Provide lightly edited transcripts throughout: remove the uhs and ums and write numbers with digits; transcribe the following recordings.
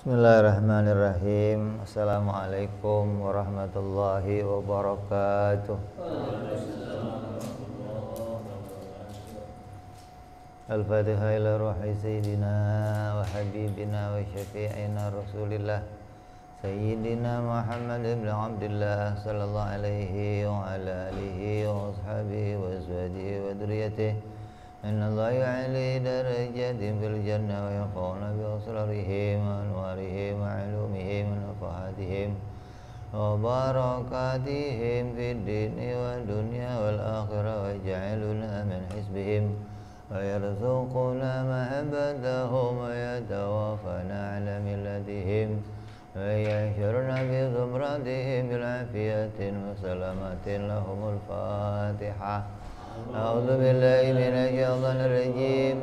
Bismillahirrahmanirrahim. Assalamualaikum warahmatullahi wabarakatuh. Al-Fatihah ila ruhi sayyidina wa habibina wa syafi'ina Rasulillah Sayyidina Muhammad ibn Abdullah sallallahu alaihi wa ala alihi wa ashabihi wa azwajihi wa dhurriyyatihi. Inna Allah ya'li darajatin fil jannah wa yaqawna bi asrarihim wa anwarihim wa ilumihim wa nafahatihim wa barakatihim fid dini wa dunya wal akhirah wa ja'aluna min hisbihim wa yarzuquna mahabbatahum wa yatawafana ala millatihim wa yahsyurna bi zumratihim bil afiyatin wa salamatin lahumul Fatihah. A'udzu billahi minasy syaithanir rajim.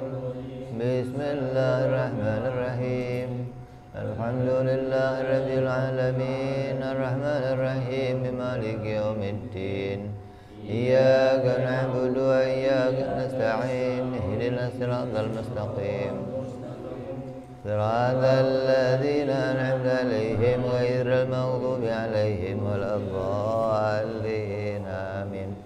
Bismillahirrahmanirrahim. Alhamdulillahirabbil alamin arrahmanir rahim maliki yaumiddin. Iyyaka na'budu wa iyyaka nasta'in ihdinas siratal mustaqim. Siratal ladzina an'amta 'alaihim ghairil maghdubi 'alaihim waladdallin. Amin.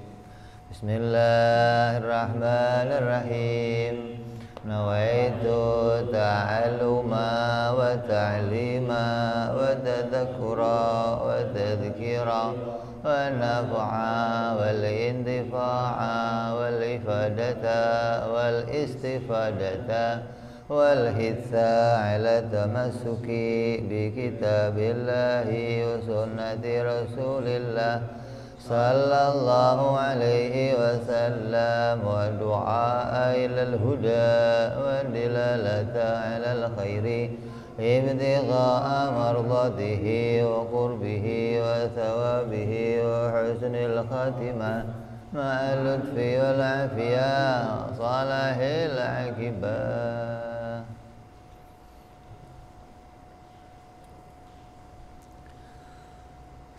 Bismillahirrahmanirrahim. Nawaitu ta'alluma wa ta'lima wa tadhakkura wa tadhkira wa naf'a wal intifa'a wal ifadata wal istifadata wal hitha ala tamassuki bi kitabillahi wa sunnati rasulillah sallallahu alaihi wasallam wa du'a ilal huda wa dilalata alal khairi ibtigha'a mardatihi wa qurbihi wa thawabihi wa husnil khatimah ma'al lutfi wal afiyah salahil aqibah.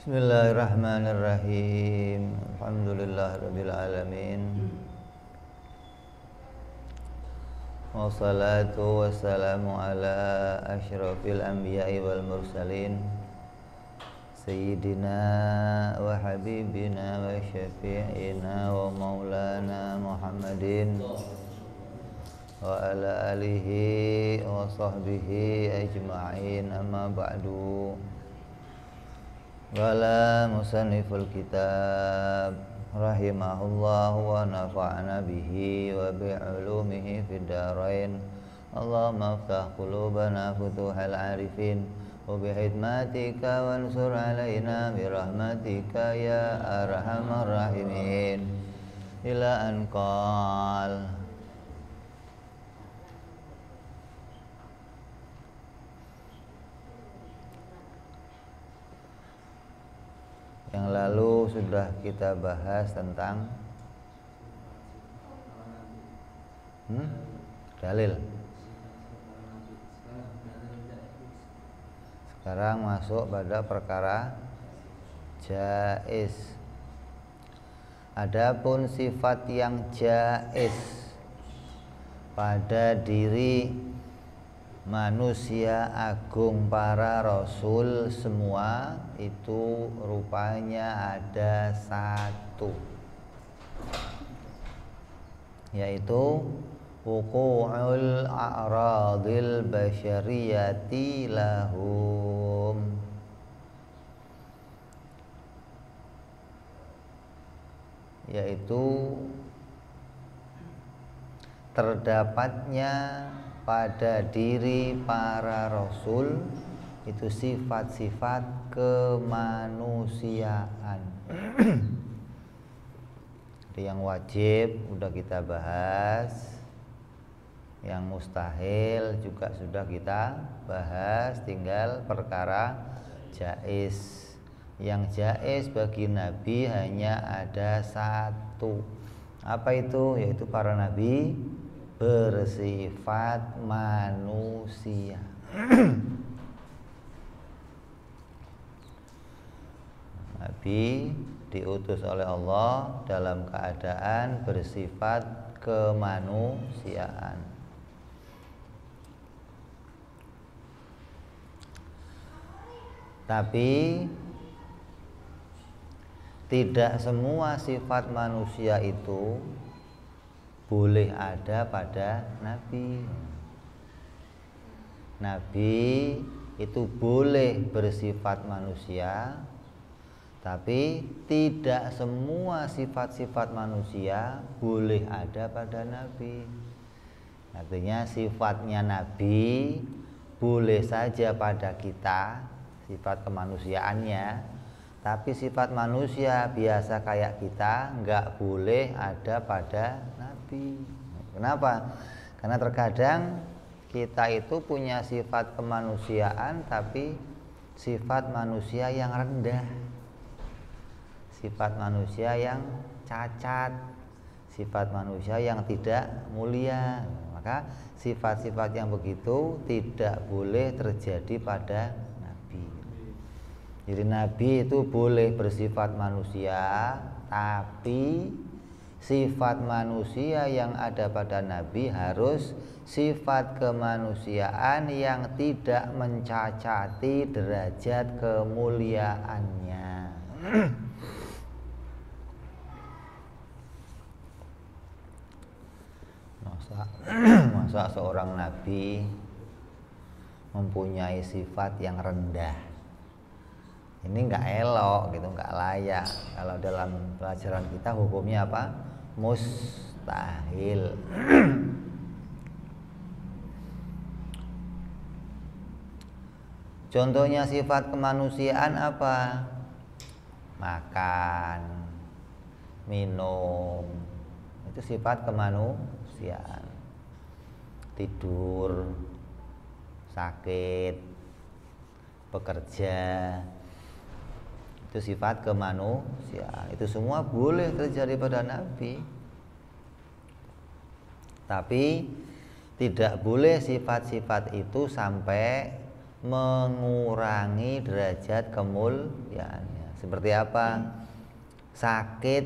Bismillahirrahmanirrahim. Alhamdulillahirabbil alamin. Wassalatu wassalamu ala asyrafil anbiya'i wal mursalin Sayyidina wa habibina wa syafi'ina wa maulana Muhammadin wa ala alihi wa sahbihi ajma'in, amma ba'du. Wala musanniful kitab rahimahullah wa nafa'na bihi wa bi'ulumihi fid darain. Allahumma aftah qulubana futuhal arifin wa bihidmatika wansur alaina birahmatika ya arhamar rahimin. Ila an qala yang lalu sudah kita bahas tentang dalil. Sekarang masuk pada perkara jaiz. Adapun sifat yang jaiz pada diri manusia agung, para rasul semua itu rupanya ada satu, yaitu wuqu'ul a'radil basyariyati lahum, yaitu terdapatnya pada diri para rasul itu sifat-sifat kemanusiaan. Yang wajib udah kita bahas, yang mustahil juga sudah kita bahas, tinggal perkara jaiz. Yang jaiz bagi nabi hanya ada satu. Apa itu? Yaitu para nabi bersifat manusia. Nabi diutus oleh Allah dalam keadaan bersifat kemanusiaan. Tapi tidak semua sifat manusia itu boleh ada pada Nabi. Nabi itu boleh bersifat manusia, tapi tidak semua sifat-sifat manusia boleh ada pada Nabi. Artinya sifatnya Nabi boleh saja pada kita, sifat kemanusiaannya, tapi sifat manusia biasa kayak kita nggak boleh ada pada Nabi. Kenapa? Karena terkadang kita itu punya sifat kemanusiaan tapi sifat manusia yang rendah, sifat manusia yang cacat, sifat manusia yang tidak mulia. Maka sifat-sifat yang begitu tidak boleh terjadi pada Nabi. Jadi Nabi itu boleh bersifat manusia, tapi sifat manusia yang ada pada Nabi harus sifat kemanusiaan yang tidak mencacati derajat kemuliaannya. Masa seorang Nabi mempunyai sifat yang rendah? Ini nggak elok gitu, nggak layak. Kalau dalam pelajaran kita hukumnya apa? Mustahil. Contohnya sifat kemanusiaan apa? Makan, minum, itu sifat kemanusiaan. Tidur, sakit, bekerja, itu sifat kemanusiaan. Itu semua boleh terjadi pada Nabi. Tapi tidak boleh sifat-sifat itu sampai mengurangi derajat kemuliaannya. Seperti apa? Sakit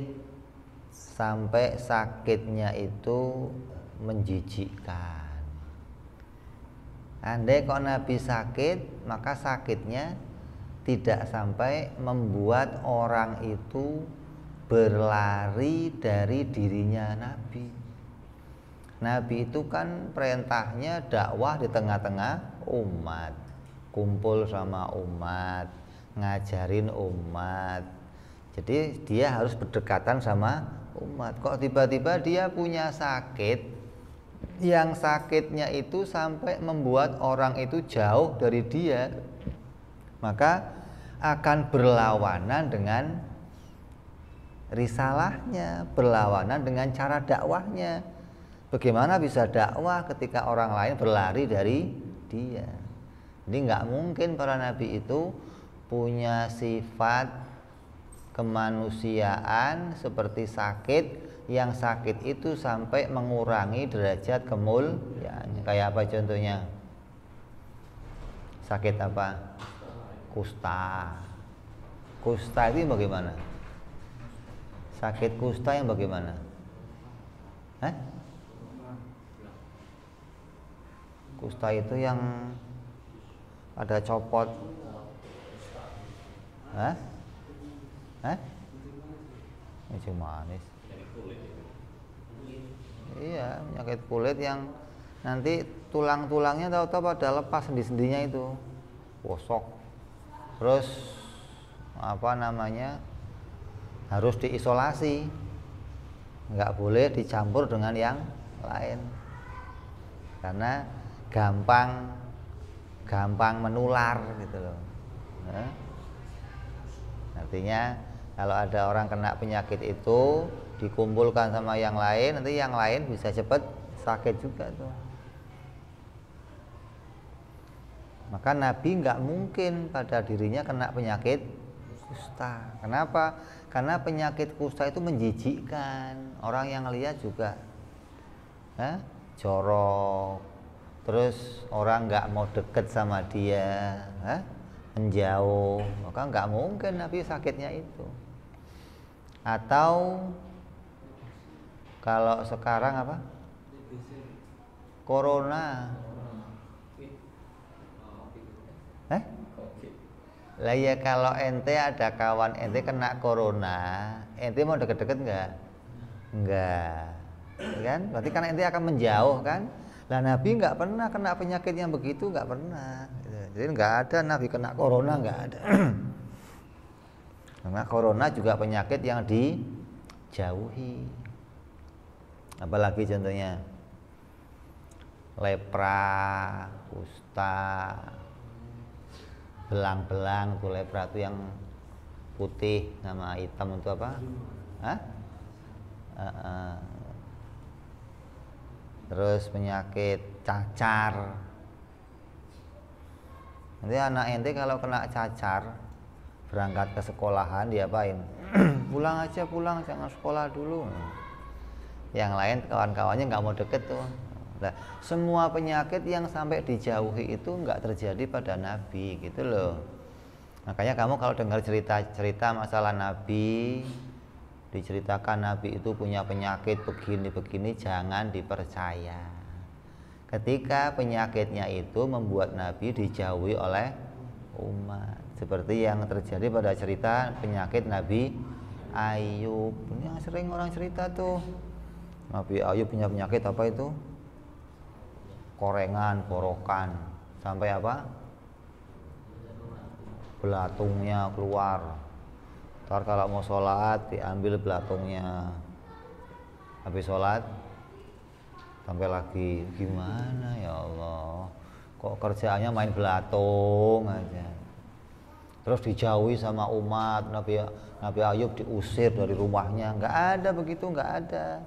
sampai sakitnya itu menjijikkan. Andai kok Nabi sakit, maka sakitnya tidak sampai membuat orang itu berlari dari dirinya Nabi. Nabi itu kan perintahnya dakwah di tengah-tengah umat, kumpul sama umat, ngajarin umat. Jadi dia harus berdekatan sama umat. Kok tiba-tiba dia punya sakit, yang sakitnya itu sampai membuat orang itu jauh dari dia, maka akan berlawanan dengan risalahnya, berlawanan dengan cara dakwahnya. Bagaimana bisa dakwah ketika orang lain berlari dari dia? Jadi nggak mungkin para nabi itu punya sifat kemanusiaan seperti sakit, yang sakit itu sampai mengurangi derajat kemuliaannya. Kayak apa contohnya? Sakit apa? Kusta. Kusta itu bagaimana? Sakit kusta yang bagaimana? Hah? Kusta itu yang ada copot. Hah? Hah? Kencing manis. Iya, penyakit kulit yang nanti tulang-tulangnya tahu-tahu pada lepas, sendi-sendinya itu gosok. Terus apa namanya? Harus diisolasi. Nggak boleh dicampur dengan yang lain. Karena gampang menular gitu loh. Artinya kalau ada orang kena penyakit itu dikumpulkan sama yang lain, nanti yang lain bisa cepat sakit juga tuh. Maka Nabi nggak mungkin pada dirinya kena penyakit kusta. Kenapa? Karena penyakit kusta itu menjijikkan. Orang yang lihat juga jorok. Terus orang nggak mau deket sama dia, menjauh. Maka nggak mungkin Nabi sakitnya itu. Atau kalau sekarang apa? Corona. Lah ya kalau ente ada kawan ente kena corona, ente mau deket-deket enggak? Enggak. Kan? Berarti kan ente akan menjauh kan? Lah Nabi enggak pernah kena penyakit yang begitu, enggak pernah. Jadi enggak ada Nabi kena corona, enggak ada. Karena corona juga penyakit yang dijauhi. Apalagi contohnya lepra, kusta, belang-belang tuh. Lepra itu yang putih, nama hitam itu apa? Hah? Terus penyakit cacar. Nanti anak ente kalau kena cacar, berangkat ke sekolahan diapain? Pulang aja, pulang, jangan sekolah dulu. Yang lain kawan-kawannya nggak mau deket tuh. Nah, semua penyakit yang sampai dijauhi itu nggak terjadi pada Nabi gitu loh. Makanya kamu kalau dengar cerita-cerita masalah Nabi, diceritakan Nabi itu punya penyakit begini-begini, jangan dipercaya. Ketika penyakitnya itu membuat Nabi dijauhi oleh umat, seperti yang terjadi pada cerita penyakit Nabi Ayub. Ini yang sering orang cerita tuh. Nabi Ayub punya penyakit apa itu? Korengan, korokan, sampai apa? Belatungnya keluar. Ntar kalau mau sholat diambil belatungnya. Habis sholat sampai lagi, gimana ya Allah? Kok kerjaannya main belatung aja. Terus dijauhi sama umat. Nabi Ayub diusir dari rumahnya. Nggak ada begitu, nggak ada.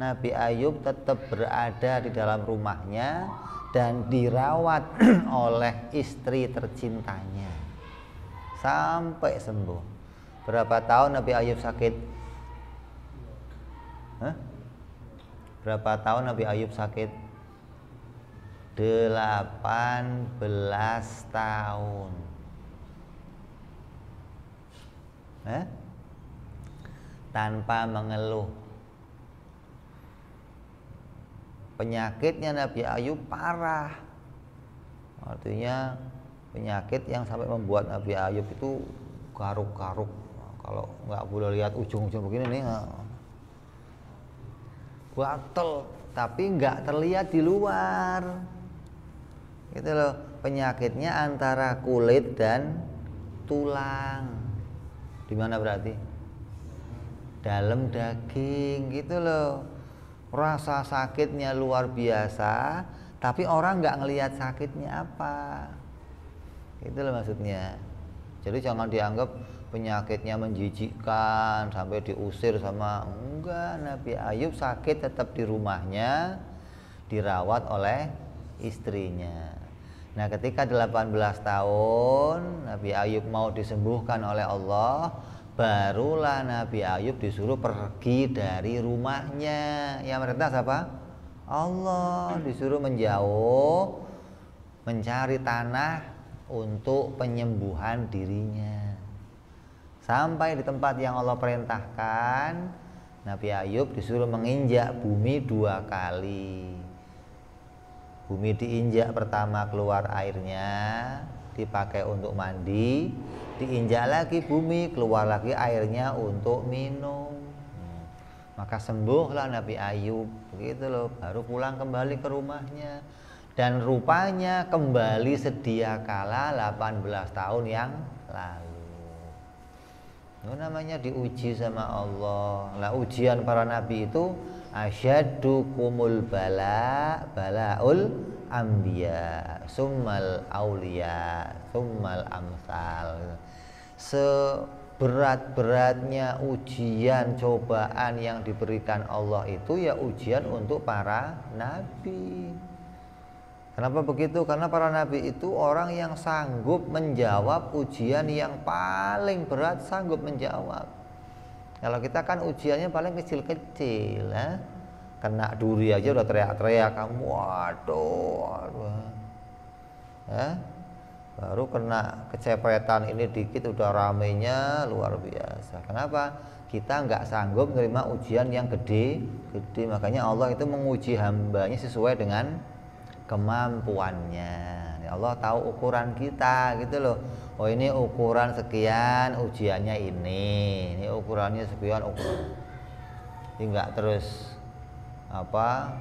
Nabi Ayub tetap berada di dalam rumahnya dan dirawat oleh istri tercintanya sampai sembuh. Berapa tahun Nabi Ayub sakit? Hah? Berapa tahun Nabi Ayub sakit? 18 tahun. Tanpa mengeluh. Penyakitnya Nabi Ayub parah. Artinya penyakit yang sampai membuat Nabi Ayub itu garuk-garuk. Kalau nggak boleh lihat ujung-ujung begini nih, gatel, tapi nggak terlihat di luar. Gitu loh. Penyakitnya antara kulit dan tulang. Di mana berarti? Dalam daging, gitu loh. Rasa sakitnya luar biasa, tapi orang nggak ngelihat sakitnya apa. Itu loh maksudnya. Jadi jangan dianggap penyakitnya menjijikkan sampai diusir sama, enggak. Nabi Ayub sakit tetap di rumahnya, dirawat oleh istrinya. Nah, ketika 18 tahun Nabi Ayub mau disembuhkan oleh Allah, barulah Nabi Ayub disuruh pergi dari rumahnya. Yang merintah siapa? Allah. Disuruh menjauh, mencari tanah untuk penyembuhan dirinya. Sampai di tempat yang Allah perintahkan, Nabi Ayub disuruh menginjak bumi 2 kali. Bumi diinjak pertama keluar airnya, dipakai untuk mandi. Diinjak lagi bumi, keluar lagi airnya untuk minum. Maka sembuhlah Nabi Ayub. Begitu loh, baru pulang kembali ke rumahnya. Dan rupanya kembali sedia kala 18 tahun yang lalu. Itu namanya diuji sama Allah. Lah ujian para nabi itu asyaddukumul balaul anbiya, summal auliya, summal amsal. Seberat-beratnya ujian cobaan yang diberikan Allah itu ya ujian untuk para nabi. Kenapa begitu? Karena para nabi itu orang yang sanggup menjawab ujian yang paling berat, sanggup menjawab. Kalau kita kan ujiannya paling kecil-kecil, kena duri aja udah teriak-teriak kamu, waduh. Baru kena kecepetan ini dikit udah ramenya luar biasa. Kenapa? Kita nggak sanggup menerima ujian yang gede. Makanya Allah itu menguji hambanya sesuai dengan kemampuannya. Ya Allah tahu ukuran kita gitu loh. Oh ini ukuran sekian, ujiannya ini ukurannya sekian ukuran. Jadi nggak terus apa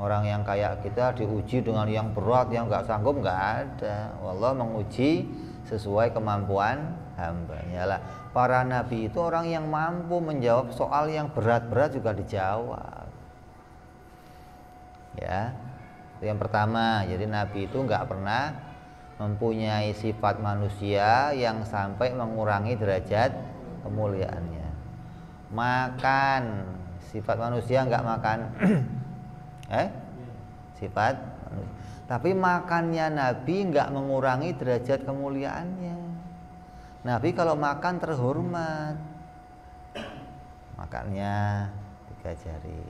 orang yang kayak kita diuji dengan yang berat, yang nggak sanggup, nggak ada. Allah menguji sesuai kemampuan hambanya lah. Para nabi itu orang yang mampu menjawab soal yang berat-berat juga dijawab. Ya, itu yang pertama. Jadi nabi itu nggak pernah mempunyai sifat manusia yang sampai mengurangi derajat kemuliaannya. Makan, sifat manusia nggak makan, sifat manusia. Tapi makannya Nabi nggak mengurangi derajat kemuliaannya. Nabi kalau makan terhormat, makannya 3 jari.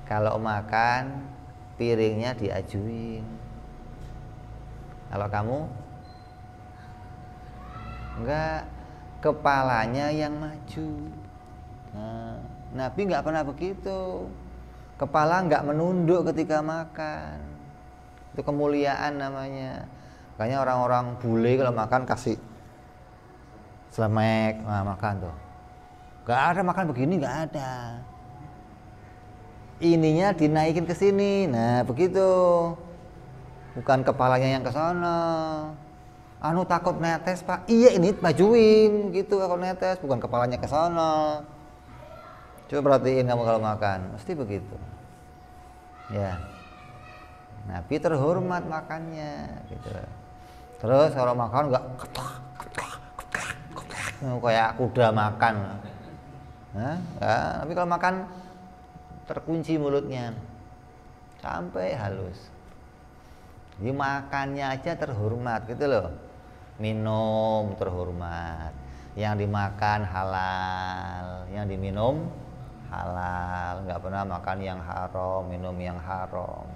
Kalau makan piringnya diajuin. Kalau kamu enggak, kepalanya yang maju. Nah, Nabi enggak pernah begitu. Kepala enggak menunduk ketika makan. Itu kemuliaan namanya. Makanya orang-orang bule kalau makan kasih selemek, nah, makan tuh. Enggak ada makan begini, enggak ada. Ininya dinaikin ke sini. Nah, begitu. Bukan kepalanya yang ke sana. Anu takut netes, Pak. Iya, ini majuin gitu kalau netes, bukan kepalanya ke sana. Coba perhatiin kamu kalau makan, mesti begitu. Ya. Nabi terhormat makannya gitu. Terus kalau makan enggak kayak kuda makan. Nah, ya, tapi kalau makan terkunci mulutnya sampai halus. Jadi makannya aja terhormat gitu loh. Minum terhormat. Yang dimakan halal, yang diminum halal. Nggak pernah makan yang haram, minum yang haram.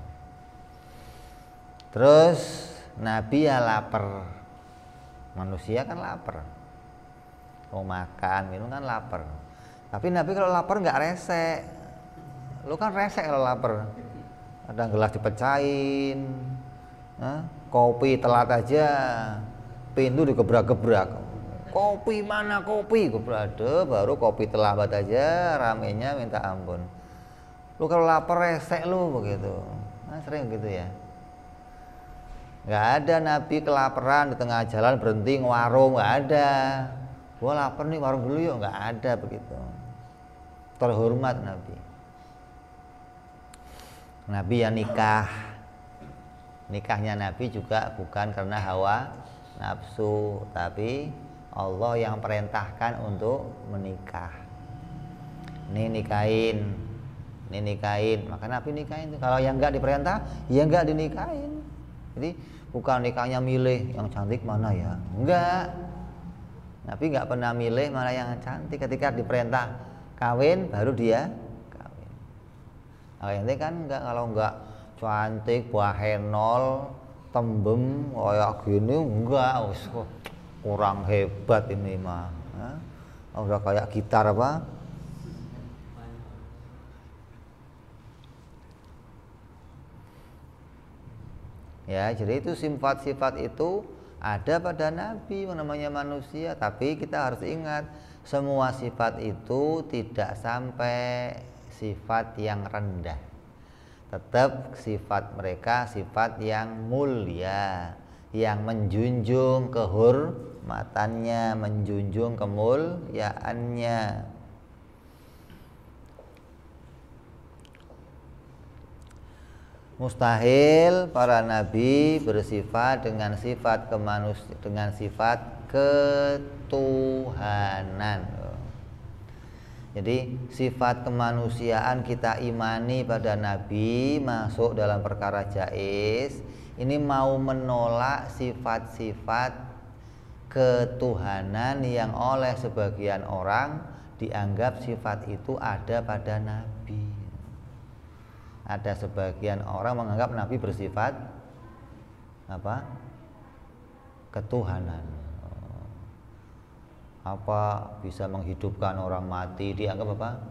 Terus Nabi ya lapar. Manusia kan lapar. Mau makan, minum kan lapar. Tapi Nabi kalau lapar nggak resek. Lu kan resek kalau lapar. Ada gelas dipecahin. Kopi telat aja pintu digebrak-gebrak. Kopi mana kopi? Gebrade, baru kopi terlambat aja ramenya minta ampun. Lu kalau lapar resek lu begitu. Nah, sering gitu ya. Nggak ada Nabi kelaparan di tengah jalan berhenti ngewarung, nggak ada. Gua lapar nih, warung dulu yuk, nggak ada begitu. Terhormat Nabi. Nabi yang nikah. Nikahnya Nabi juga bukan karena hawa nafsu, tapi Allah yang perintahkan untuk menikah. Ini nikahin, maka Nabi nikahin. Kalau yang enggak diperintah, ya enggak dinikahin. Jadi bukan nikahnya milih yang cantik mana ya, enggak. Nabi enggak pernah milih mana yang cantik. Ketika diperintah kawin, baru dia kawin. Kalau ini kan enggak, kalau enggak cantik, bahenol, tembem kayak gini enggak, kurang hebat ini mah. Udah kayak gitar apa? Ya, jadi itu sifat-sifat itu ada pada Nabi, namanya manusia. Tapi kita harus ingat, semua sifat itu tidak sampai sifat yang rendah. Tetap sifat mereka sifat yang mulia, yang menjunjung kehormatannya, menjunjung kemuliaannya. Mustahil para nabi bersifat dengan sifat dengan sifat ketuhanan. Jadi sifat kemanusiaan kita imani pada Nabi masuk dalam perkara jaiz. Ini mau menolak sifat-sifat ketuhanan yang oleh sebagian orang dianggap sifat itu ada pada Nabi. Ada sebagian orang menganggap Nabi bersifat apa? Ketuhanan. Apa bisa menghidupkan orang mati dianggap apa?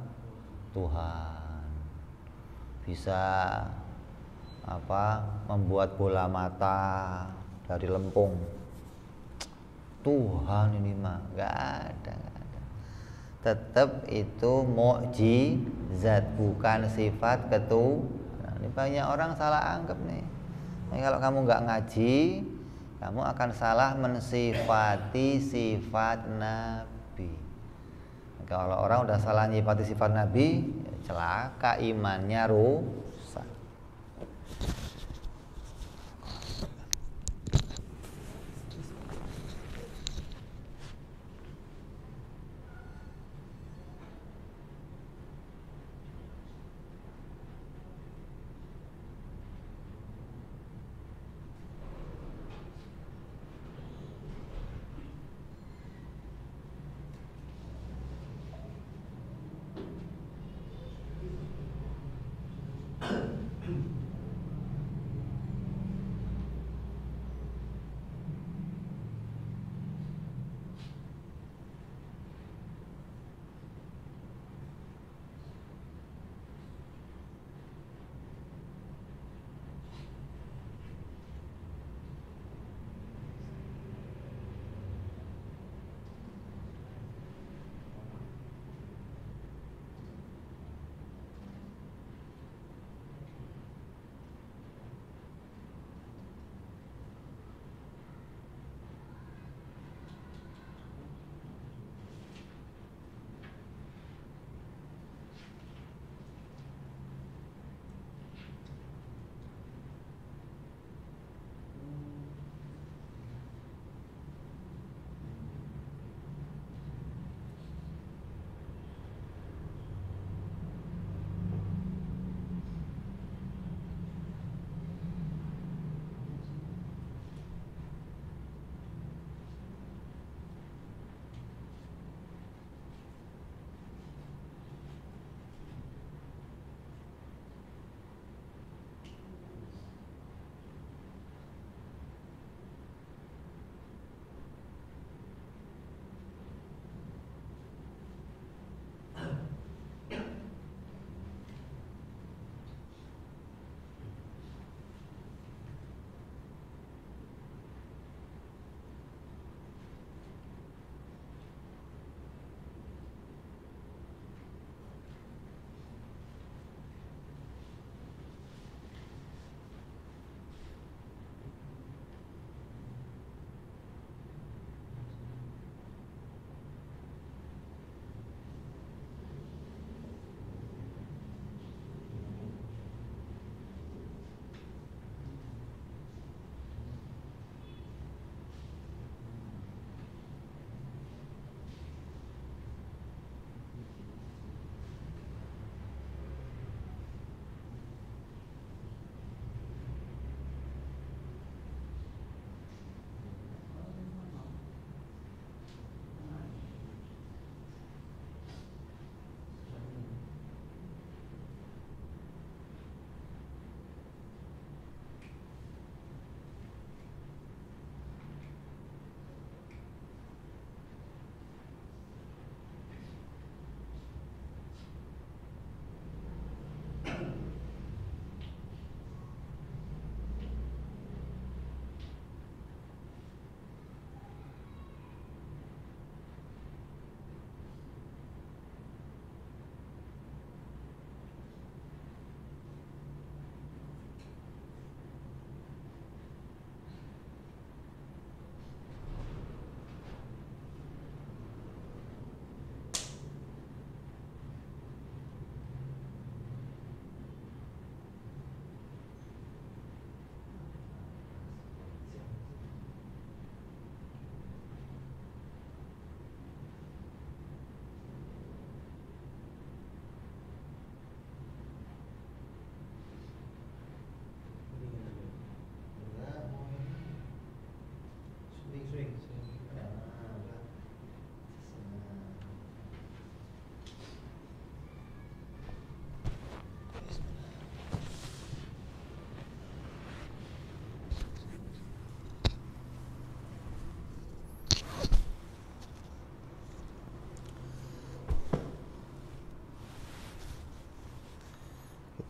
Tuhan. Bisa apa? Membuat bola mata dari lempung Tuhan ini mah nggak ada. Tetap itu mukjizat, bukan sifat ketuhanan. Ini banyak orang salah anggap nih. Nah, kalau kamu nggak ngaji, kamu akan salah mensifati sifat Nabi. Kalau orang udah salah nyifati sifat Nabi, ya celaka, imannya rusak.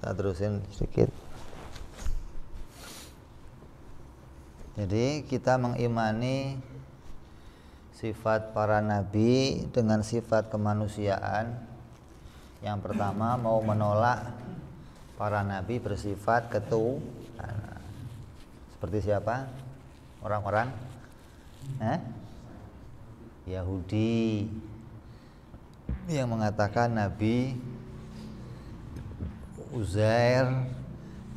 Kita terusin sedikit. Jadi kita mengimani sifat para nabi dengan sifat kemanusiaan. Yang pertama mau menolak para nabi bersifat ketuhanan. Seperti siapa? Orang-orang Yahudi yang mengatakan Nabi Uzair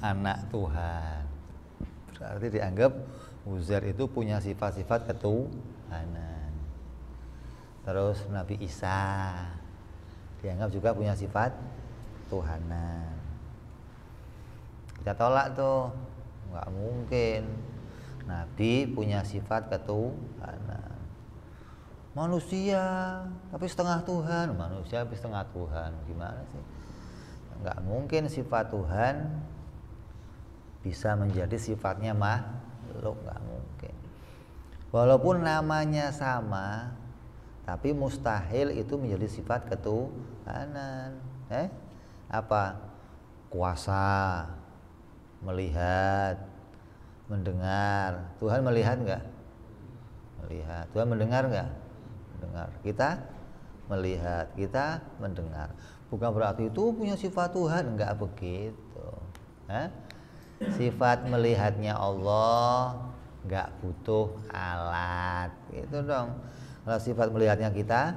anak Tuhan. Berarti dianggap Uzair itu punya sifat-sifat ketuhanan. Terus Nabi Isa dianggap juga punya sifat Tuhanan. Kita tolak tuh, nggak mungkin Nabi punya sifat ketuhanan. Manusia tapi setengah Tuhan, manusia tapi setengah Tuhan, gimana sih? Nggak mungkin sifat Tuhan bisa menjadi sifatnya makhluk, nggak mungkin. Walaupun namanya sama, tapi mustahil itu menjadi sifat ketuhanan. Apa? Kuasa, melihat, mendengar. Tuhan melihat nggak? Melihat. Tuhan mendengar nggak? Mendengar. Kita melihat, kita mendengar. Bukan berarti itu punya sifat Tuhan, nggak begitu. Sifat melihatnya Allah nggak butuh alat, gitu dong. Kalau sifat melihatnya kita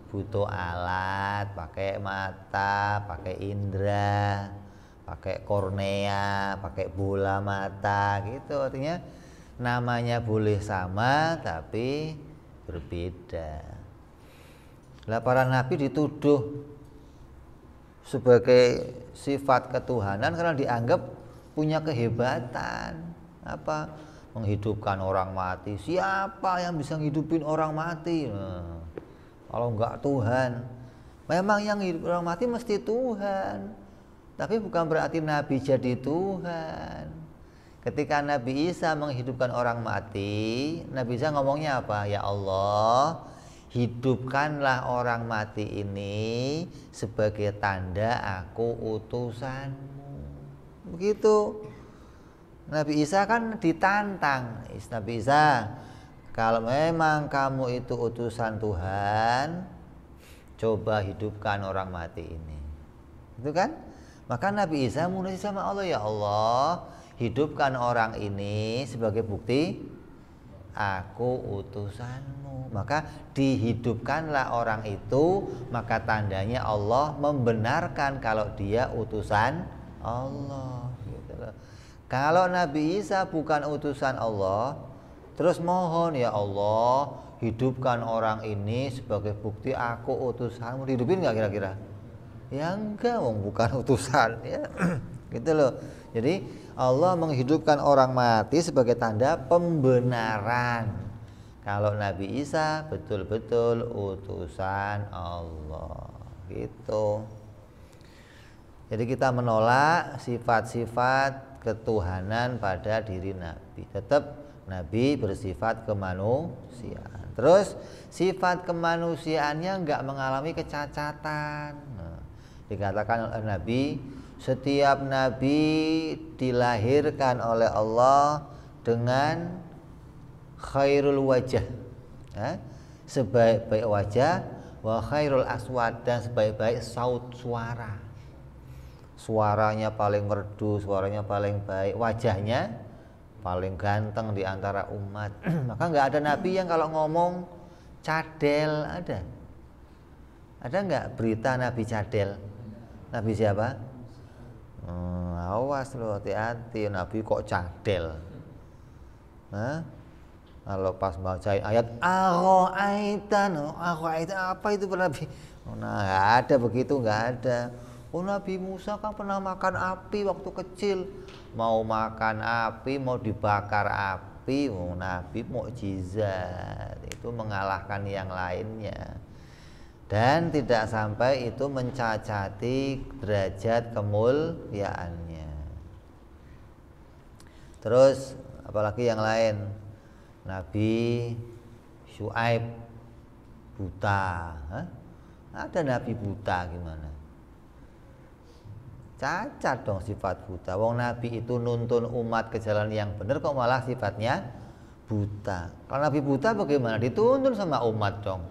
butuh alat, pakai mata, pakai indera, pakai kornea, pakai bola mata, gitu. Artinya namanya boleh sama tapi berbeda. Lah para nabi dituduh sebagai sifat ketuhanan karena dianggap punya kehebatan. Apa? Menghidupkan orang mati. Siapa yang bisa menghidupin orang mati? Kalau enggak Tuhan. Memang yang hidup orang mati mesti Tuhan, tapi bukan berarti Nabi jadi Tuhan. Ketika Nabi Isa menghidupkan orang mati, Nabi Isa ngomongnya apa? Ya Allah, hidupkanlah orang mati ini sebagai tanda aku utusanmu. Begitu. Nabi Isa kan ditantang. Nabi Isa, kalau memang kamu itu utusan Tuhan, coba hidupkan orang mati ini. Itu kan? Maka Nabi Isa mulai sama Allah, ya Allah, hidupkan orang ini sebagai bukti aku utusanmu. Maka dihidupkanlah orang itu, maka tandanya Allah membenarkan kalau dia utusan Allah. Gitu loh. Kalau Nabi Isa bukan utusan Allah, terus mohon ya Allah, hidupkan orang ini sebagai bukti aku utusanmu, dihidupin nggak kira-kira? Ya enggak, bukan utusan, ya. Gitu loh. Jadi Allah menghidupkan orang mati sebagai tanda pembenaran kalau Nabi Isa betul-betul utusan Allah. Gitu. Jadi kita menolak sifat-sifat ketuhanan pada diri Nabi. Tetap Nabi bersifat kemanusiaan. Terus sifat kemanusiaannya enggak mengalami kecacatan. Dikatakan oleh Nabi, setiap Nabi dilahirkan oleh Allah dengan khairul wajah, sebaik-baik wajah, wa khairul aswad, dan sebaik-baik saut suara. Suaranya paling merdu, suaranya paling baik, wajahnya paling ganteng di antara umat. Maka nggak ada nabi yang kalau ngomong cadel. Ada nggak berita nabi cadel? Nabi siapa? Awas lo, hati-hati, nabi kok cadel. Kalau pas bacain ayat aro'aitan apa itu nabi? Nah, nggak ada begitu, nggak ada. Oh, Nabi Musa kan pernah makan api waktu kecil. Mau makan api, mau dibakar api, Nabi mukjizat. Itu mengalahkan yang lainnya. Dan tidak sampai itu mencacati derajat kemuliaannya. Terus apalagi yang lain? Nabi Syuaib buta. Ada Nabi buta gimana? Cacat dong sifat buta. Wong Nabi itu nuntun umat ke jalan yang benar, kok malah sifatnya buta. Kalau Nabi buta bagaimana? Dituntun sama umat dong.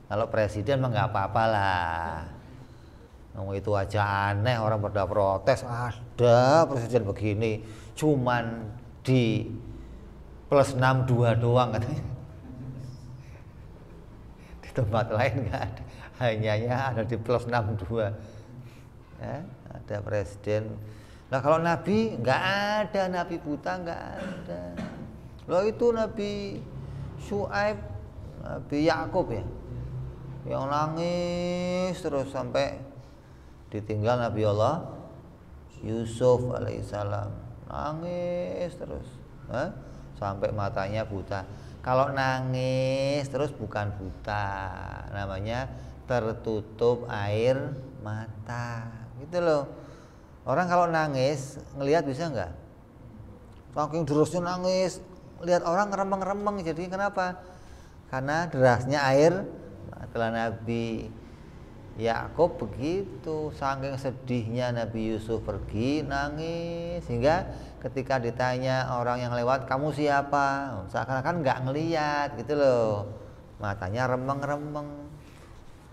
Kalau presiden mah nggak apa-apa lah. Itu aja aneh, orang pada protes. Ada presiden begini, cuman di +62 doang katanya. Di tempat lain nggak ada, hanya ada di +62. Ada presiden. Nah kalau Nabi nggak ada, Nabi buta nggak ada. Loh itu Nabi Syuaib, Nabi Yakub ya, yang nangis terus sampai ditinggal Nabi Allah Yusuf alaihissalam, nangis terus sampai matanya buta. Kalau nangis terus bukan buta, namanya tertutup air mata gitu loh. Orang kalau nangis ngelihat bisa nggak? Saking derasnya nangis, lihat orang ngeremeng-remeng. Jadi kenapa? Karena derasnya air mata. Nabi Yakub begitu, saking sedihnya Nabi Yusuf pergi nangis, sehingga ketika ditanya orang yang lewat, kamu siapa? Seakan-akan nggak ngelihat gitu loh, matanya remeng-remeng.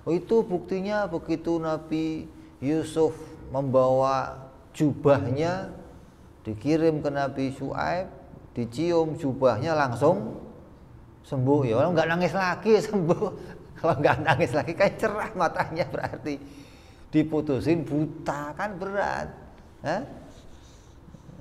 Oh itu buktinya begitu Nabi Yusuf membawa jubahnya dikirim ke Nabi Syuaib, dicium jubahnya langsung sembuh. Ya orang nggak nangis lagi sembuh. Kalau nggak nangis lagi kayak cerah matanya, berarti diputusin buta, kan berat.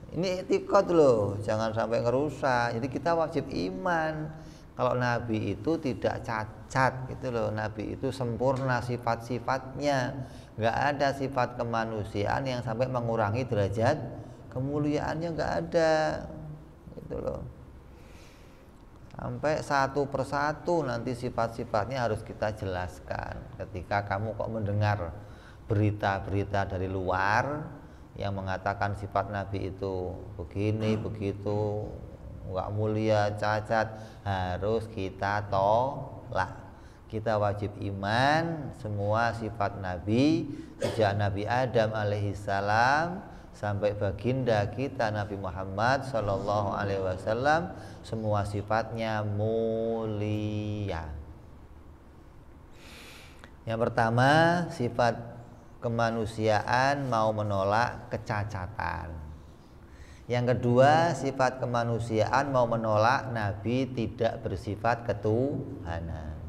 Ini etikot loh, jangan sampai ngerusak. Jadi kita wajib iman kalau Nabi itu tidak cacat gitu loh. Nabi itu sempurna sifat-sifatnya, nggak ada sifat kemanusiaan yang sampai mengurangi derajat kemuliaannya, nggak ada gitu loh. Sampai satu persatu nanti sifat-sifatnya harus kita jelaskan. Ketika kamu kok mendengar berita-berita dari luar yang mengatakan sifat Nabi itu begini begitu, nggak mulia, cacat, harus kita tolak. Kita wajib iman semua sifat Nabi sejak Nabi Adam alaihissalam sampai baginda kita Nabi Muhammad sallallahu alaihi wasallam, semua sifatnya mulia. Yang pertama, sifat kemanusiaan mau menolak kecacatan. Yang kedua, sifat kemanusiaan mau menolak Nabi tidak bersifat ketuhanan.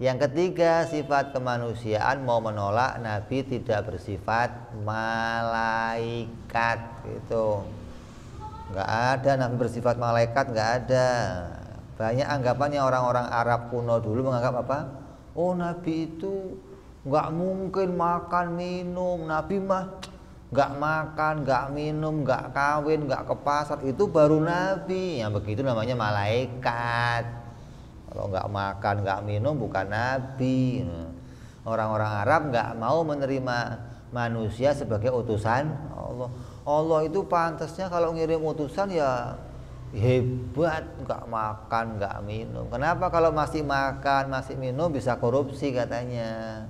Yang ketiga, sifat kemanusiaan mau menolak Nabi tidak bersifat malaikat. Gitu. Nggak ada Nabi bersifat malaikat, nggak ada. Banyak anggapannya orang-orang Arab kuno dulu menganggap apa? Oh Nabi itu nggak mungkin makan minum. Nabi mah nggak makan, nggak minum, nggak kawin, nggak ke pasar, itu baru Nabi. Yang begitu namanya malaikat. Kalau nggak makan, nggak minum bukan Nabi. Orang-orang Arab nggak mau menerima manusia sebagai utusan Allah. Allah itu pantasnya kalau ngirim utusan ya hebat, nggak makan, nggak minum. Kenapa kalau masih makan, masih minum bisa korupsi katanya,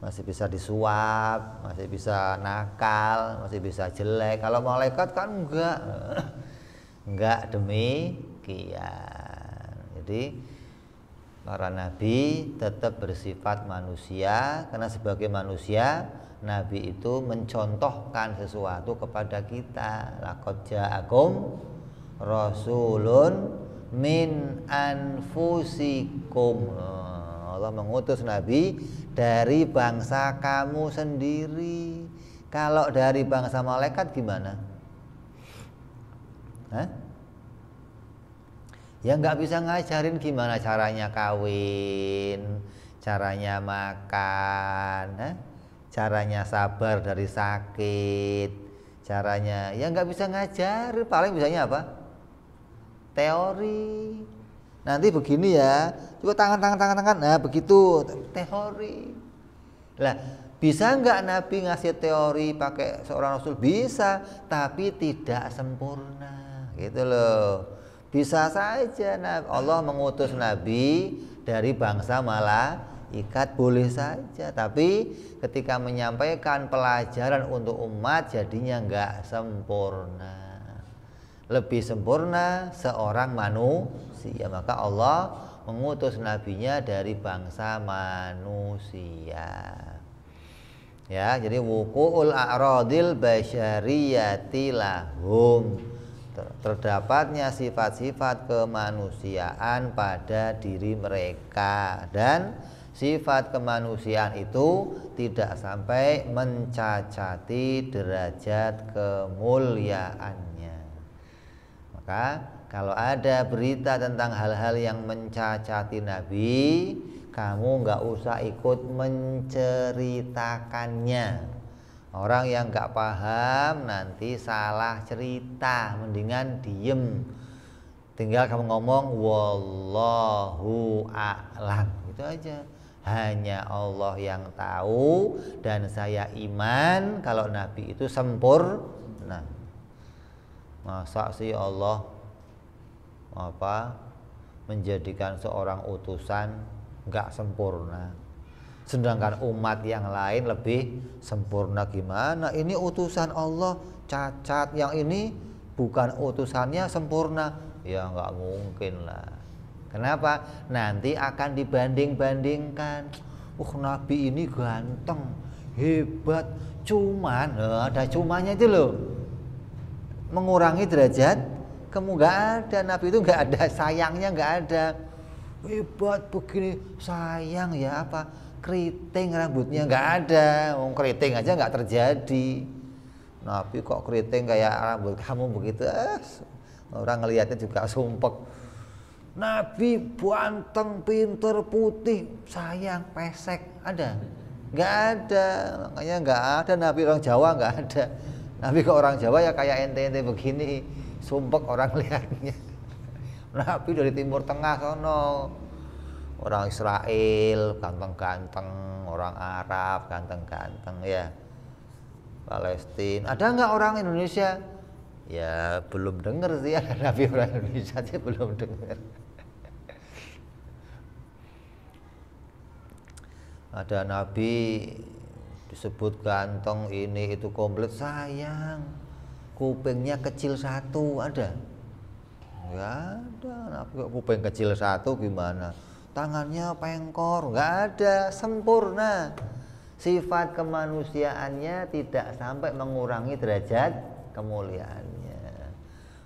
masih bisa disuap, masih bisa nakal, masih bisa jelek. Kalau malaikat kan enggak demikian. Jadi para nabi tetap bersifat manusia, karena sebagai manusia Nabi itu mencontohkan sesuatu kepada kita. Laqad ja'akum rasulun min anfusikum. Allah mengutus Nabi dari bangsa kamu sendiri. Kalau dari bangsa malaikat gimana? Ya nggak bisa ngajarin gimana caranya kawin, caranya makan, caranya sabar dari sakit, caranya ya nggak bisa ngajar. Paling bisanya apa? Teori. Nanti begini ya, coba tangan. Nah begitu teori. Lah bisa nggak Nabi ngasih teori pakai seorang Rasul? Bisa, tapi tidak sempurna, gitu loh. Bisa saja Allah mengutus Nabi dari bangsa malaikat, boleh saja, tapi ketika menyampaikan pelajaran untuk umat jadinya nggak sempurna. lebih sempurna seorang manusia. Maka Allah mengutus nabinya dari bangsa manusia. Ya, jadi wuqu'ul a'radil basyariyati lahum, terdapatnya sifat-sifat kemanusiaan pada diri mereka, dan sifat kemanusiaan itu tidak sampai mencacati derajat kemuliaannya. Maka kalau ada berita tentang hal-hal yang mencacati Nabi, kamu nggak usah ikut menceritakannya. Orang yang nggak paham nanti salah cerita, mendingan diem. Tinggal kamu ngomong wallahu a'lam, gitu aja. Hanya Allah yang tahu, dan saya iman kalau Nabi itu sempurna. Masa sih Allah menjadikan seorang utusan nggak sempurna, sedangkan umat yang lain lebih sempurna? Gimana? Ini utusan Allah cacat, yang ini bukan utusannya sempurna. Ya nggak mungkin lah. Kenapa? Nanti akan dibanding-bandingkan. Nabi ini ganteng, hebat, cuman ada cumanya itu loh, mengurangi derajat kamu. Nggak ada, Nabi itu nggak ada sayangnya, nggak ada. Hebat begini, sayang ya apa, keriting rambutnya, nggak ada. Keriting aja nggak terjadi, Nabi kok keriting kayak rambut kamu begitu. Orang ngelihatnya juga sumpek. Nabi ganteng, pinter, putih, sayang, pesek, ada? Nggak ada. Makanya nggak ada Nabi orang Jawa, nggak ada. Nabi ke orang Jawa ya kayak ente-ente begini, sumpek orang lihatnya. Nabi dari Timur Tengah sono, orang Israel ganteng-ganteng, orang Arab ganteng-ganteng ya, Palestina. Ada nggak orang Indonesia? Ya belum dengar sih, ada Nabi orang Indonesia sih belum dengar. Ada Nabi disebut ganteng, ini itu komplit, sayang kupingnya kecil satu, ada? Nggak ada. Nabi kok kuping kecil satu gimana? Tangannya pengkor, nggak ada, sempurna. Sifat kemanusiaannya tidak sampai mengurangi derajat kemuliaannya.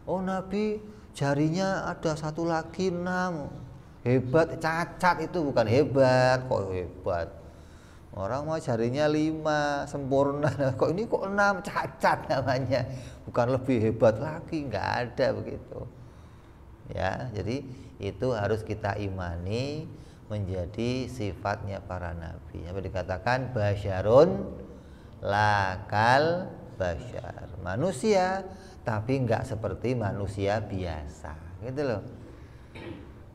Nabi jarinya ada satu lagi 6, hebat. Cacat itu bukan hebat, kok hebat. Orang mau jarinya 5, sempurna. Kok ini kok 6, cacat namanya, bukan lebih hebat lagi, nggak ada begitu. Ya, jadi itu harus kita imani menjadi sifatnya para nabi. Apa dikatakan basyarun lakal basyar, manusia tapi nggak seperti manusia biasa, gitu loh.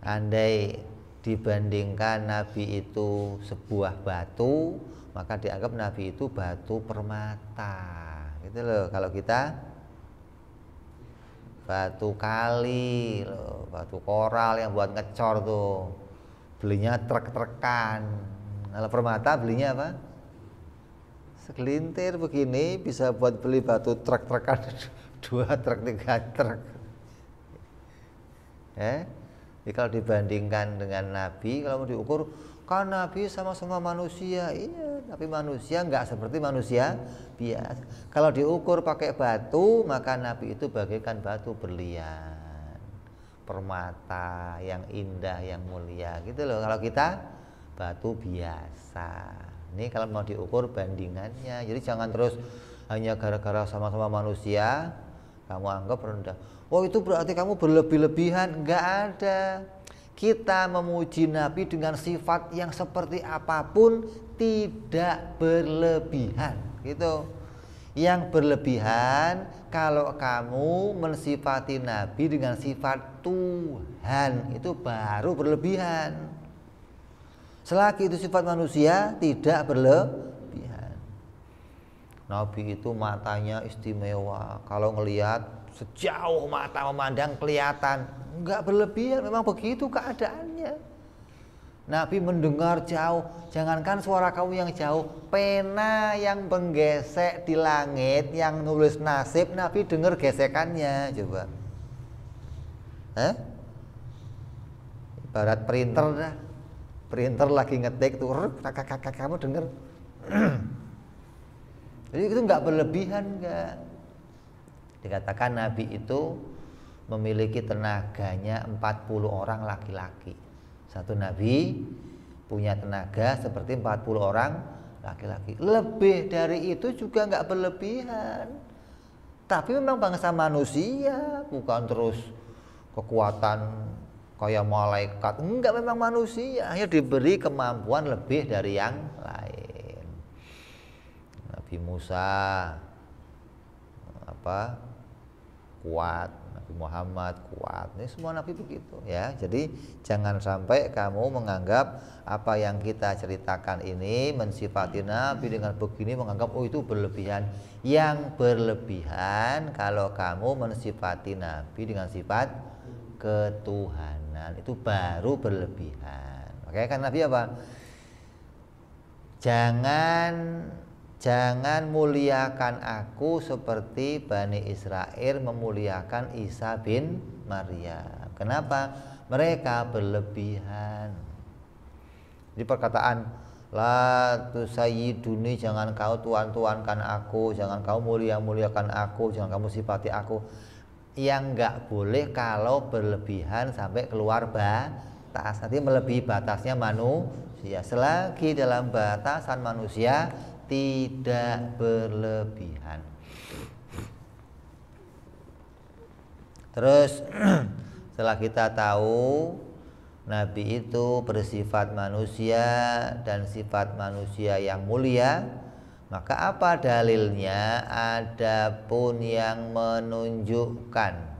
Andai dibandingkan nabi itu sebuah batu, maka dianggap nabi itu batu permata, gitu loh. Kalau kita batu kali loh, batu koral yang buat ngecor tuh, belinya trek-trekan. Kalau permata belinya apa? Segelintir begini bisa buat beli batu trek-trekan 2 truk 3 truk. Jadi kalau dibandingkan dengan Nabi, kalau mau diukur, kan Nabi sama-sama manusia, iya, tapi manusia nggak seperti manusia biasa. Kalau diukur pakai batu, maka Nabi itu bagaikan batu berlian, permata yang indah, yang mulia, gitu loh. Kalau kita batu biasa. Ini kalau mau diukur bandingannya. Jadi jangan terus hanya gara-gara sama-sama manusia kamu anggap rendah. Itu berarti kamu berlebih-lebihan. Enggak ada. Kita memuji Nabi dengan sifat yang seperti apapun tidak berlebihan, gitu. Yang berlebihan kalau kamu mensifati Nabi dengan sifat Tuhan, itu baru berlebihan. Selagi itu sifat manusia tidak berlebihan. Nabi itu matanya istimewa, kalau ngelihat sejauh mata memandang kelihatan, enggak berlebihan, memang begitu keadaannya. Nabi mendengar jauh, jangankan suara kamu yang jauh, pena yang menggesek di langit, yang nulis nasib, Nabi dengar gesekannya, coba. Ibarat printer dah. Printer lagi ngetik tuh, kamu denger. Jadi itu nggak berlebihan, nggak. Dikatakan Nabi itu memiliki tenaganya 40 orang laki-laki. Satu Nabi punya tenaga seperti 40 orang laki-laki. Lebih dari itu juga nggak berlebihan. Tapi memang bangsa manusia, bukan terus kekuatan kayak malaikat. Enggak, memang manusia hanya diberi kemampuan lebih dari yang lain. Nabi Musa kuat, Nabi Muhammad kuat. Ini semua nabi begitu ya. Jadi jangan sampai kamu menganggap apa yang kita ceritakan ini mensifati Nabi dengan begini, menganggap oh itu berlebihan. Yang berlebihan kalau kamu mensifati Nabi dengan sifat ketuhanan, itu baru berlebihan. Makanya kan Nabi apa? Jangan muliakan aku seperti Bani Israel memuliakan Isa bin Maryam. Kenapa? Mereka berlebihan. Di perkataan la tusayyiduni, jangan kau tuan-tuankan aku, jangan kau muliakan aku, jangan kamu sifati aku. Yang enggak boleh kalau berlebihan sampai keluar batas. Nanti melebihi batasnya manusia. Selagi dalam batasan manusia tidak berlebihan. Terus setelah kita tahu Nabi itu bersifat manusia dan sifat manusia yang mulia, maka apa dalilnya? Adapun yang menunjukkan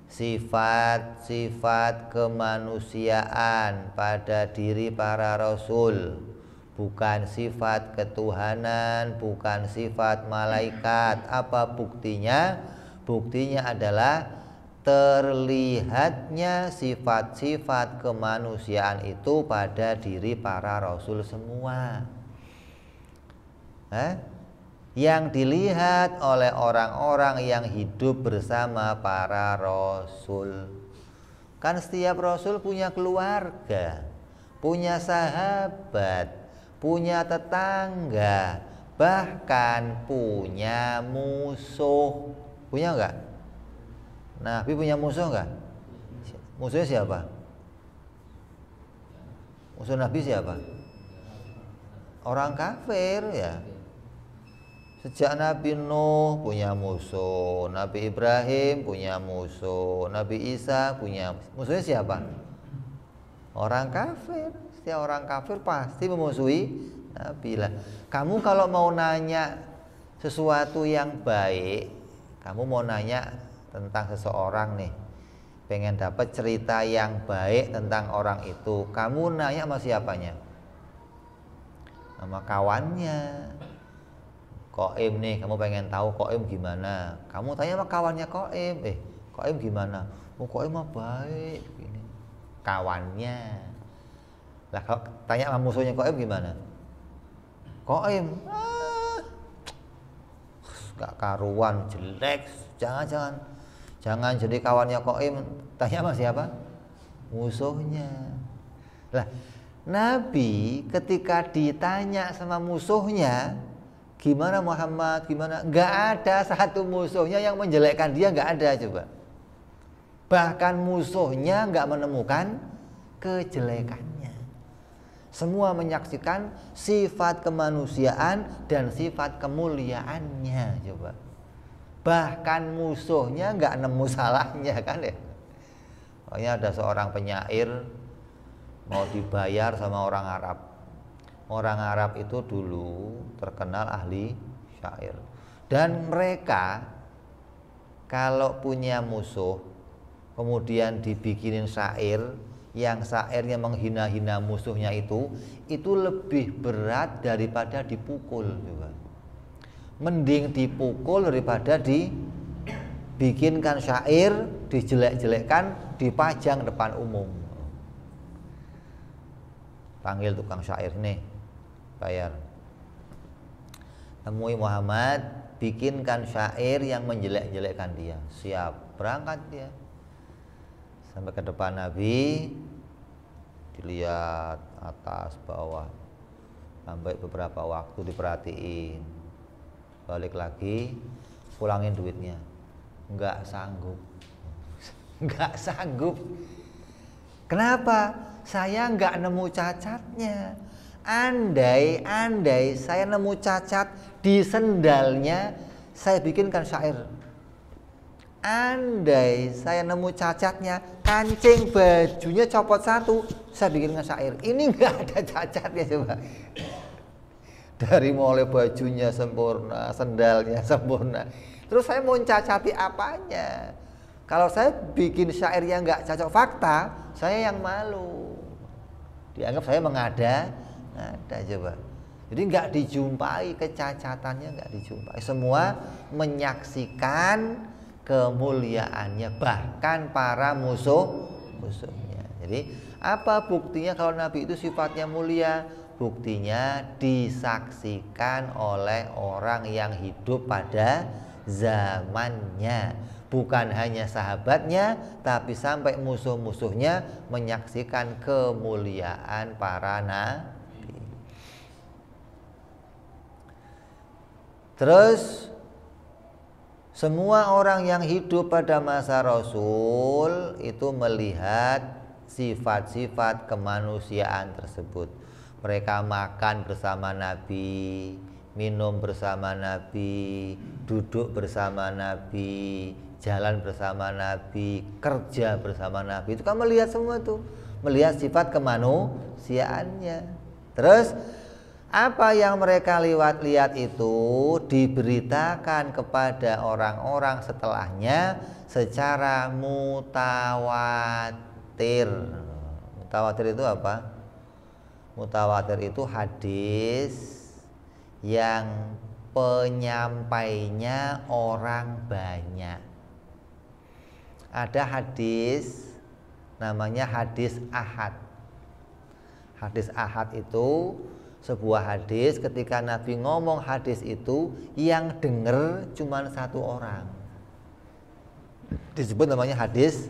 sifat-sifat kemanusiaan pada diri para rasul, bukan sifat ketuhanan, bukan sifat malaikat. Apa buktinya? Buktinya adalah terlihatnya sifat-sifat kemanusiaan itu pada diri para rasul semua. Yang dilihat oleh orang-orang yang hidup bersama para rasul. Kan setiap rasul punya keluarga, punya sahabat, punya tetangga, bahkan punya musuh. Punya enggak? Nabi punya musuh enggak? Musuhnya siapa? Musuh Nabi siapa? Orang kafir ya. Sejak Nabi Nuh punya musuh, Nabi Ibrahim punya musuh, Nabi Isa punya musuhnya siapa? Orang kafir. Setiap orang kafir pasti memusuhi Nabi lah. Kamu kalau mau nanya sesuatu yang baik, kamu mau nanya tentang seseorang nih, pengen dapat cerita yang baik tentang orang itu, kamu nanya sama siapanya? Sama kawannya. Koim nih, kamu pengen tahu Koim gimana? Kamu tanya sama kawannya Koim, Koim gimana? Oh Koim mah baik, gini. Kawannya. Lah kalau tanya sama musuhnya Koim gimana? Koim, gak karuan, jelek, jangan jadi kawannya Koim. Tanya sama siapa? Musuhnya. Lah Nabi ketika ditanya sama musuhnya, gimana Muhammad, gimana? Gak ada satu musuhnya yang menjelekkan dia, gak ada coba. Bahkan musuhnya gak menemukan kejelekannya. Semua menyaksikan sifat kemanusiaan dan sifat kemuliaannya coba. Bahkan musuhnya gak nemu salahnya kan ya. Pokoknya ada seorang penyair mau dibayar sama orang Arab. Orang Arab itu dulu terkenal ahli syair. Dan mereka kalau punya musuh kemudian dibikinin syair yang syairnya menghina-hina musuhnya itu lebih berat daripada dipukul juga. Mending dipukul daripada dibikinkan syair, dijelek-jelekkan, dipajang depan umum. Panggil tukang syair nih, bayar. Temui Muhammad, bikinkan syair yang menjelek-jelekkan dia. Siap, berangkat dia. Sampai ke depan Nabi, dilihat atas bawah, sampai beberapa waktu diperhatiin, balik lagi, pulangin duitnya. Nggak sanggup. Nggak sanggup. Kenapa? Saya nggak nemu cacatnya. Andai saya nemu cacat di sendalnya, saya bikinkan syair. Andai saya nemu cacatnya, kancing bajunya copot satu, saya bikinkan syair. Ini nggak ada cacatnya coba. Dari mulai bajunya sempurna, sendalnya sempurna. Terus saya mau cacati apanya? Kalau saya bikin syair yang nggak cocok fakta, saya yang malu. Dianggap saya mengada coba. Jadi nggak dijumpai kecacatannya, nggak dijumpai. Semua menyaksikan kemuliaannya, bahkan para musuhnya. Jadi apa buktinya kalau Nabi itu sifatnya mulia? Buktinya disaksikan oleh orang yang hidup pada zamannya. Bukan hanya sahabatnya, tapi sampai musuh-musuhnya menyaksikan kemuliaan para nabi. Terus semua orang yang hidup pada masa Rasul itu melihat sifat-sifat kemanusiaan tersebut. Mereka makan bersama Nabi, minum bersama Nabi, duduk bersama Nabi, jalan bersama Nabi, kerja bersama Nabi. Itu kan melihat semua tuh, melihat sifat kemanusiaannya. Terus apa yang mereka lihat itu diberitakan kepada orang-orang setelahnya secara mutawatir. Mutawatir itu apa? Mutawatir itu hadis yang penyampainya orang banyak. Ada hadis namanya hadis ahad. Hadis ahad itu sebuah hadis ketika Nabi ngomong hadis itu yang dengar cuma satu orang. Disebut namanya hadis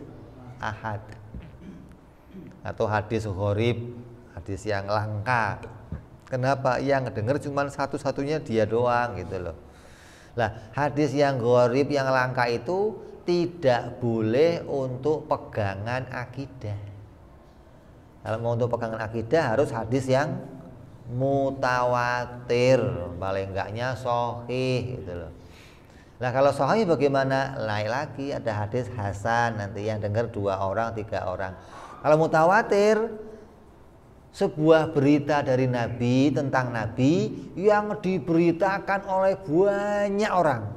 ahad. Atau hadis gharib, hadis yang langka. Kenapa? Yang dengar cuma satu-satunya dia doang gitu loh. Lah, hadis yang gharib, yang langka itu tidak boleh untuk pegangan akidah. Kalau mau untuk pegangan akidah harus hadis yang mutawatir, paling enggaknya sahih gitu loh. Nah kalau sahih bagaimana? Lain lagi, ada hadis hasan, nanti yang dengar 2 orang, 3 orang. Kalau mutawatir, sebuah berita dari Nabi tentang Nabi yang diberitakan oleh banyak orang.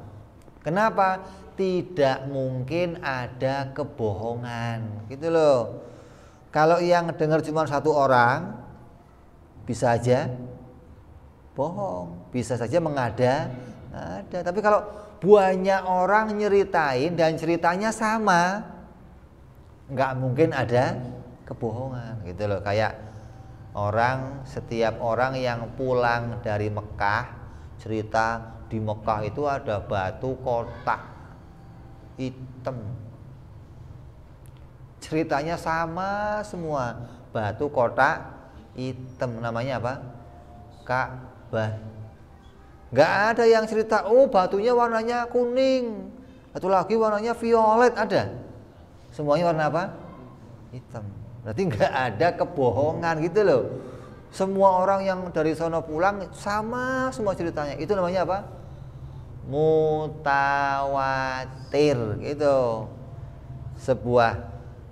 Kenapa? Tidak mungkin ada kebohongan gitu loh. Kalau yang dengar cuma 1 orang, bisa aja bohong, bisa saja mengada. Tapi kalau banyak orang nyeritain dan ceritanya sama, nggak mungkin ada kebohongan gitu loh. Kayak setiap orang yang pulang dari Mekah cerita di Mekah itu ada batu kotak hitam, ceritanya sama semua, batu kotak hitam, namanya apa? Ka'bah. Nggak ada yang cerita, oh batunya warnanya kuning, satu lagi warnanya violet, ada. Semuanya warna apa? Hitam. Berarti nggak ada kebohongan gitu loh. Semua orang yang dari sono pulang sama semua ceritanya. Itu namanya apa? Mutawatir gitu. Sebuah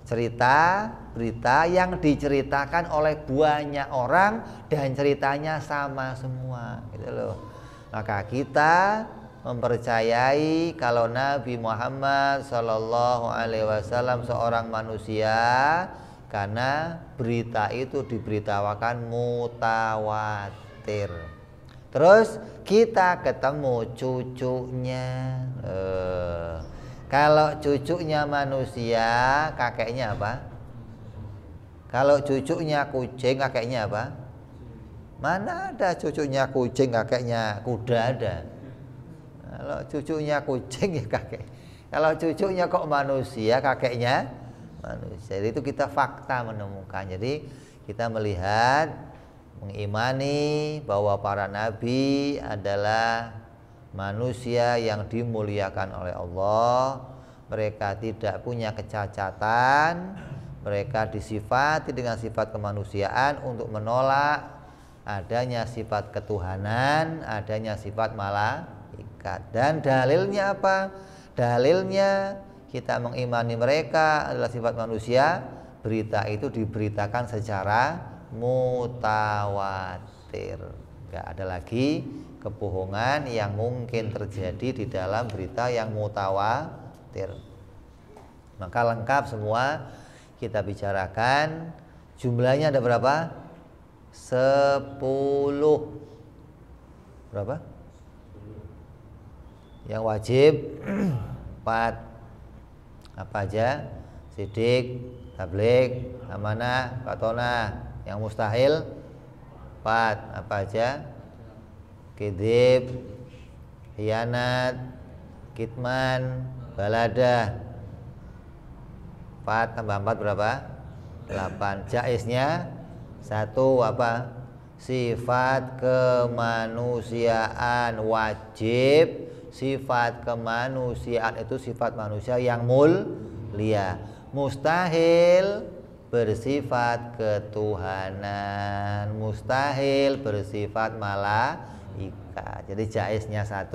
cerita, berita yang diceritakan oleh banyak orang dan ceritanya sama semua gitu loh. Maka kita mempercayai kalau Nabi Muhammad SAW seorang manusia karena berita itu diberitakan mutawatir. Terus kita ketemu cucunya. Kalau cucunya manusia, kakeknya apa? Kalau cucunya kucing, kakeknya apa? Mana ada cucunya kucing, kakeknya kuda ada. Kalau cucunya kucing ya kakek. Kalau cucunya kok manusia, kakeknya manusia. Jadi itu kita fakta menemukan. Jadi kita melihat, mengimani bahwa para nabi adalah manusia yang dimuliakan oleh Allah. Mereka tidak punya kecacatan. Mereka disifati dengan sifat kemanusiaan untuk menolak adanya sifat ketuhanan, adanya sifat malaikat. Dan dalilnya apa? Dalilnya kita mengimani mereka adalah sifat manusia. Berita itu diberitakan secara mutawatir. Enggak ada lagi kebohongan yang mungkin terjadi di dalam berita yang mutawatir. Maka lengkap semua kita bicarakan. Jumlahnya ada berapa? 10. Berapa? Yang wajib 4. Apa aja? Sidik, tabligh, amanah, fatonah. Yang mustahil 4. Apa aja? Kidib, hianat, kitman, baladah. 4 tambah 4 berapa? 8. Jaiznya 1 apa? Sifat kemanusiaan wajib. Sifat kemanusiaan itu sifat manusia yang mulia. Mustahil bersifat ketuhanan. Mustahil bersifat malaikat. Jadi jaiznya 1,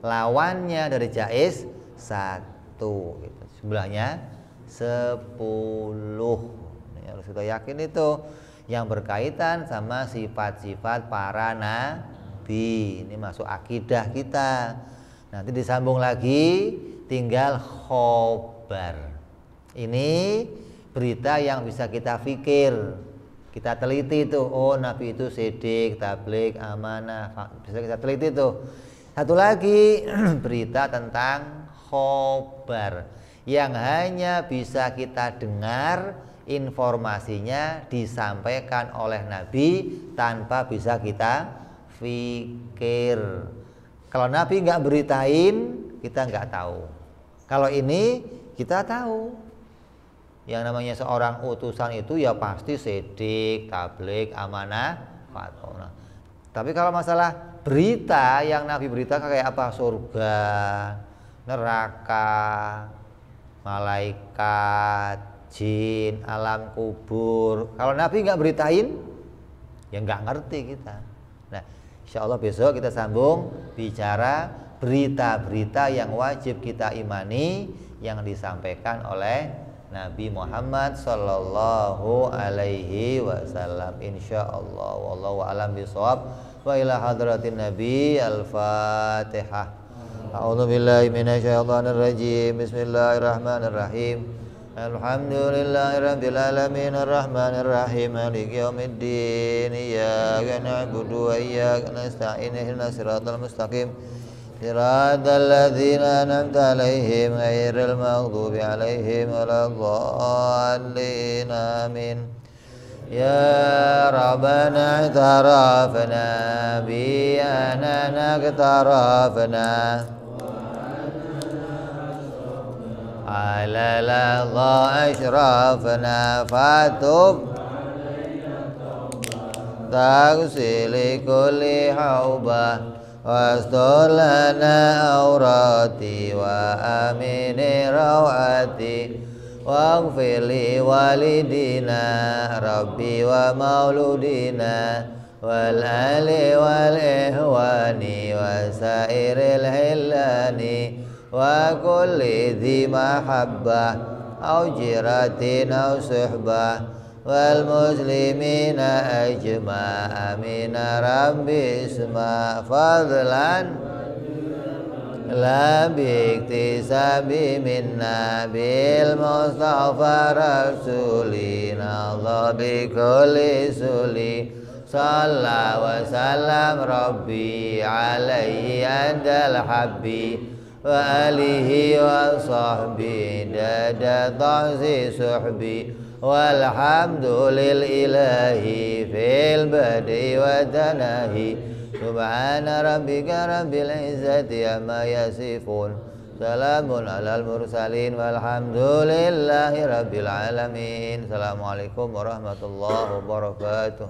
lawannya dari jaiz 1 gitu. Jumlahnya 10. Ini harus kita yakin itu yang berkaitan sama sifat-sifat para nabi. Ini masuk akidah kita. Nanti disambung lagi, tinggal khobar. Ini berita yang bisa kita fikir, kita teliti itu. Oh, nabi itu sidik, tabligh, amanah, bisa kita teliti itu. Satu lagi berita tentang khobar yang hanya bisa kita dengar, informasinya disampaikan oleh Nabi tanpa bisa kita fikir. Kalau Nabi nggak beritain, kita nggak tahu. Kalau ini kita tahu. Yang namanya seorang utusan itu ya pasti sidik, tabligh, amanah, fatonah. Tapi kalau masalah berita yang Nabi beritakan kayak apa? Surga, neraka, malaikat, jin, alam kubur. Kalau Nabi nggak beritain, ya nggak ngerti kita. Nah, insya Allah besok kita sambung bicara berita-berita yang wajib kita imani yang disampaikan oleh Nabi Muhammad Sallallahu Alaihi Wasallam. Insya Allah. Wallahu a'lam bishawab. Wa ila hadratin Nabi. Al-Fatihah. A'udzu billahi minasyaitonir rajim. Bismillahirrahmanirrahim. Alhamdulillahirabbil alamin arrahmanir rahim maliki yaumiddin. Iyyaka na'budu wa iyyaka nasta'in ihdinas siratal mustaqim. Siratal ladzina an'amta 'alaihim ghairil maghdubi 'alaihim waladdallin. Amin. Ya Rabbana i'tarafna bi anana i'tarafna ala ladha ashrafna fatub taghsili kulli haubah wasdolana aurati wa amini rawati waghfir li walidina rabbi wa mauludina wal ali wal ihwani wa sairil hillani wa kulli dhi mahabbah au jiratin au suhbah wal muslimina ajma' amin rabbi isma fadlan la biktisabi minna bil mustafa rasulina Allah bikulli suli salla wa salam rabbi alaihi andal habbi wa alihi wa sahbi dada ta'zi suhbi walhamdulil ilahi fil badi wa tanahi subhana rabbika rabbil izzati amma yasifun Salamun alal mursalin walhamdulillahi rabbil alamin. Assalamualaikum warahmatullahi wabarakatuh.